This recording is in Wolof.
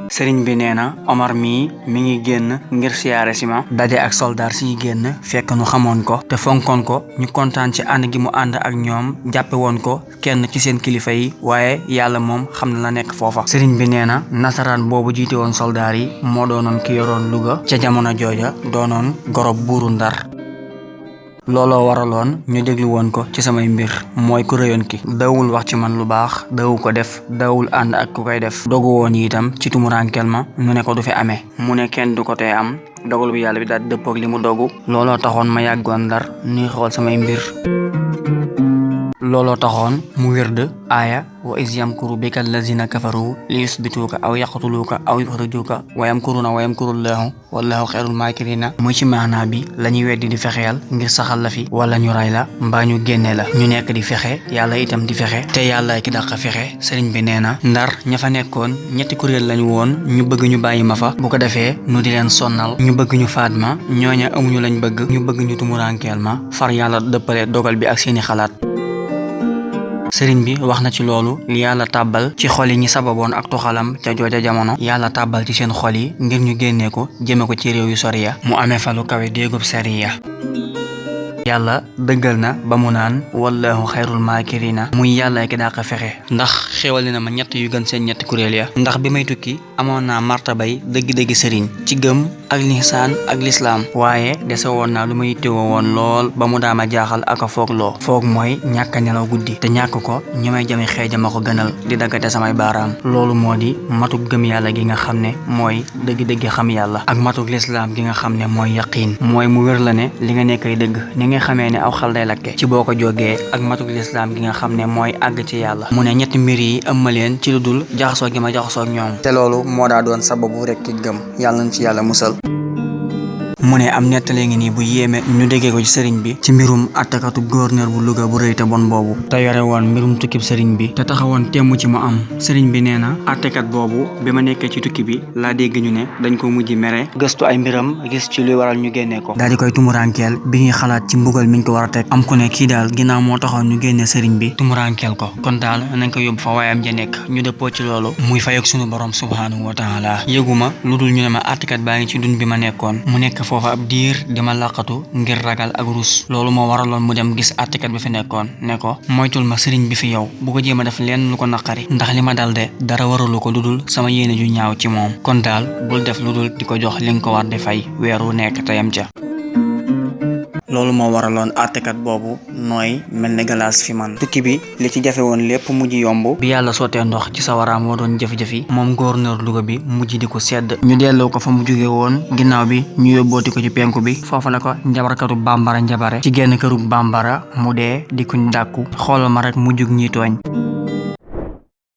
sëriñ bi nee na Omar mii mi ngi génn ngir siyaare si ma daje ak soldaar siy génn fekk nu xamoon ko te fonkoon ko ñu kontaan ci ànd gi mu ànd ak ñoom jàppe woon ko kenn ci seen kilifa yi waaye yàlla moom xam na la nekk foofa. sëriñ bi nee na nasaraan boobu jiite woon soldaar yi moo doonoon ki yoroon Louga ca jamono jooja doonoon gorob buuru Ndar. looloo waraloon ñu déglu woon ko ci samay mbir mooy ku réyoon ki dawul wax ci man lu baax dawu ko def dawul ànd ak ku koy def dogu woon itam ci tumuraankel ma nu ne ko du fi amee mu ne kenn du ko tee am dogal bu yàlla bi daal dëppoog li mu dogu looloo taxoon ma yàggoon Ndar nuy xool samay mbir. looloo taxoon mu wérd aaya wa iz yamkuru bika allazina kafaru li yusbituuka aw yaqtuluuka aw yuxrijuuka wa yamkuruuna wa yamkurullaahu wallaahu xayrul maakiriina muy ci maanaa bi la ñuy weddi di fexeel ngir saxal la fi wala ñu ray la mbaa ñu génne la ñu nekk di fexe yàlla itam di fexe te yàlla ki dàq fexe sëriñ bi nee na Ndar ña fa nekkoon ñetti kuréel lañu woon ñu bëgg ñu bàyyi ma fa bu ko defee nu di leen sonnal ñu bëgg ñu faat ma ñooña amuñu lañ bëgg ñu bëgg ñu tumuraankeel ma far yàlla dëppale dogal bi ak seeni xalaat. sëriñ bi wax na ci loolu li yàlla tàbbal ci xol yi ñi sababoon ak tuxalam ca jooja jamono yàlla tàbbal ci seen xol yi ngir ñu génnee ko jëme ko ci réew yu sori ya mu amee fa lu kawe déegub sariya. yàlla dëggal na ba mu naan wallaahu xayrul maakirina muy yàlla ki dàq fexe ndax xéewal na ma ñett yu gën seen ñetti kuréel ya ndax bi may tukki amoon naa martabay dëgg-dëgg sëriñ ci gëm ak lihsaan ak lislaam waaye dese woon naa lu ma yittewoo woon lool ba mu daama jaaxal ak a foog mooy ñàkk a nelaw guddi te ñàkk ko ñu may jami xeeja ma ko gënal di daggate samay baaraam loolu moo di matuk gëm yàlla gi nga xam ne mooy dëgg-dëgg xam yàlla ak matuk lislaam gi nga xam ne mooy yaqiin mooy mu wér la ne li nga nekkay dëgg nga xamee ne aw xal day lakke ci boo ko jógee ak matuk lislaam gi nga xam ne mooy àgg ci yàlla mu ne ñetti mbir yi ëmma leen ci lu dul jaxasoo gi ma jaxasoo ak ñoom te loolu moo daa doon sababu rek ki gëm yàlla nañ ci yàlla musal. mu ne am nettalee ngi nii bu yéeme ñu déggee ko ci sëriñ bi ci mbirum attakatu gouverneur bu Louga bu rëy te bon boobu te yore woon mbirum tukkib sëriñ bi te taxawoon temm ci mu am sëriñ bi nee na attekat boobu bi ma nekkee ci tukki bi laa dégg ñu ne dañ ko mujj mere gëstu ay mbiram gis ci luy waral ñu génnee ko daal di koy tumuraankeel bi ñuy xalaat ci mbugal miñ ko war a teg am ku ne kii daal ginnaaw moo taxoon ñu génnee sëriñ bi tumuraankeel ko kon daal nañ ko yóbbu fa waayam ja nekk ñu dëppoo ci loolu muy fay ak sunu borom subhaanahu wa taala yëguma lu dul ñu ne ma attekat baa ngi ci dun bi ma nekkoon mu nekk foofa ab diir di ma laqatu ngir ragal ak rus loolu moo waraloon mu dem gis àttekat bi fi nekkoon ne ko moytul ma sëriñ bi fi yow bu ko jéem a def lenn lu ko naqari ndax li ma dal de dara waralu ko lu dul sama yéene ju ñaaw ci moom kon daal bul def lu dul di ko jox li nga ko war di fay weer wu nekk tayam ca loolu moo waraloon àttekat boobu nooy mel ne galaas fi man tukki bi li ci jafe woon lépp mujj yomb bi yàlla sottee ndox ci sawaraam moo doon jëf-jëfi moom gouverneur Louga bi mujj di ko sedd ñu delloo ko fa mu jóge woon ginnaaw bi ñu yóbbooti ko ci penku bi foofu la ko njabarkatu bambara njabare ci genn këru bambara mu dee di kuñ dàkku xoolal ma rek mujjug ñi tooñ